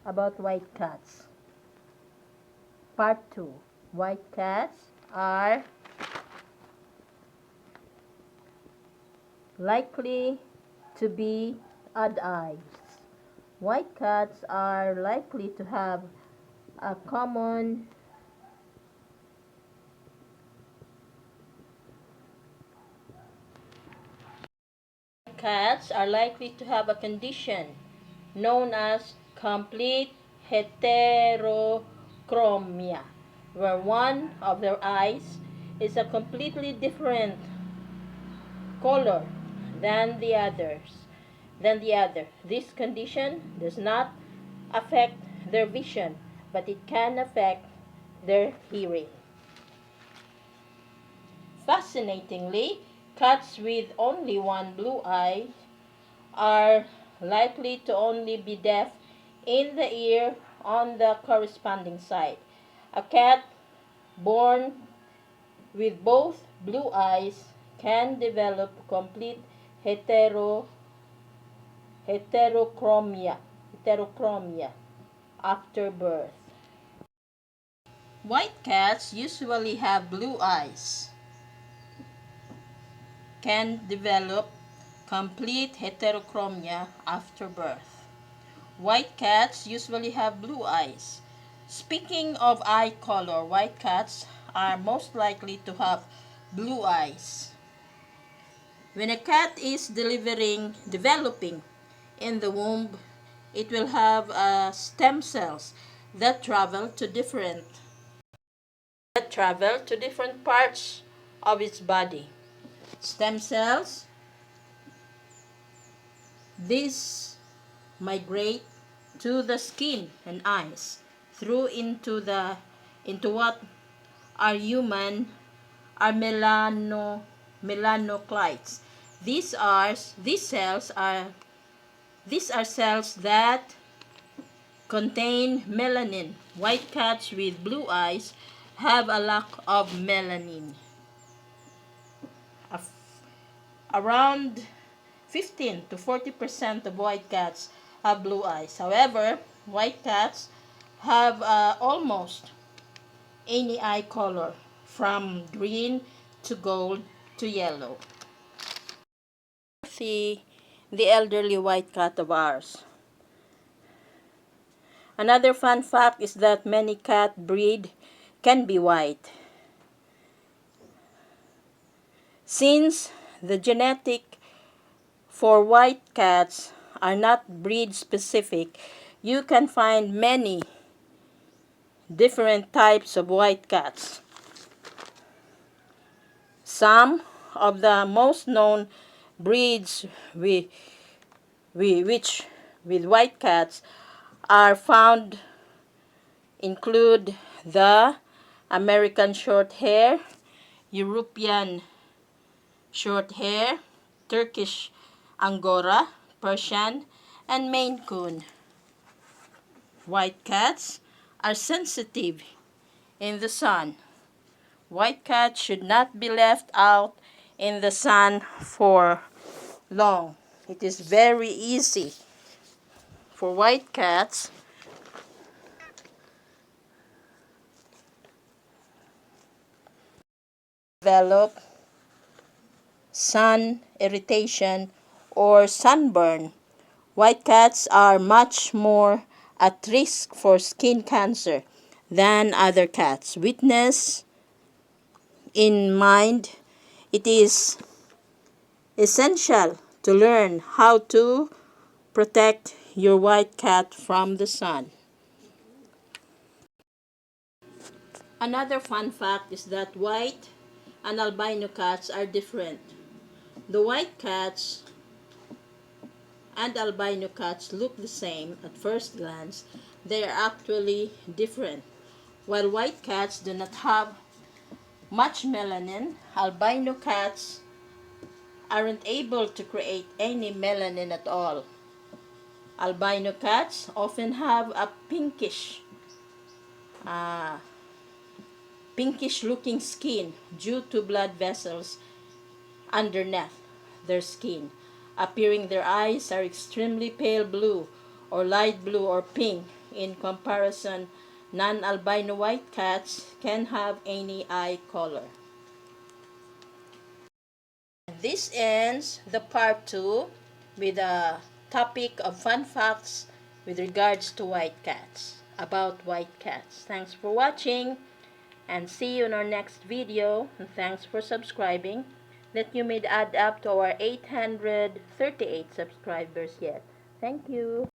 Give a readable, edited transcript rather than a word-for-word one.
about white cats. Part 2. White cats are likely to be odd eyes. White cats are likely to have a common cats are likely to have a condition known as complete heterochromia, where one of their eyes is a completely different color than the other. This condition does not affect their vision, but it can affect their hearing. Fascinatingly, cats with only one blue eye are likely to only be deaf in the ear on the corresponding side. A cat born with both blue eyes can develop complete heterochromia after birth. White cats usually have blue eyes, can develop complete heterochromia after birth. White cats usually have blue eyes. Speaking of eye color, white cats are most likely to have blue eyes. When a cat is developing in the womb, it will have stem cells that travel to different parts of its body. Stem cells, these migrate to the skin and eyes through into what are melanoclites. These are cells that contain melanin. White cats with blue eyes have a lack of melanin. Around 15 to 40% of white cats have blue eyes. However, white cats have almost any eye color, from green to gold to yellow. See the elderly white cat of ours. Another fun fact is that many cat breed can be white. Since the genetic for white cats are not breed specific, you can find many different types of white cats. Some of the most known breeds with white cats are found include the American Shorthair, European Shorthair, Turkish Angora, Persian, and Maine Coon. White cats are sensitive in the sun. White cats should not be left out in the sun for long. It is very easy for white cats to develop sun irritation or sunburn. White cats are much more at risk for skin cancer than other cats. Witness in mind, it is essential to learn how to protect your white cat from the sun. Another fun fact is that white and albino cats are different. The white cats and albino cats look the same at first glance. They are actually different. While white cats do not have much melanin, albino cats aren't able to create any melanin at all. Albino cats often have a pinkish looking skin due to blood vessels underneath their skin. Appearing their eyes are extremely pale blue or light blue or pink, In comparison, non-albino white cats can have any eye color. This ends the part 2 with a topic of fun facts with regards to white cats, about white cats. Thanks for watching and see you in our next video, and thanks for subscribing, that you may add up to our 838 subscribers yet. Thank you.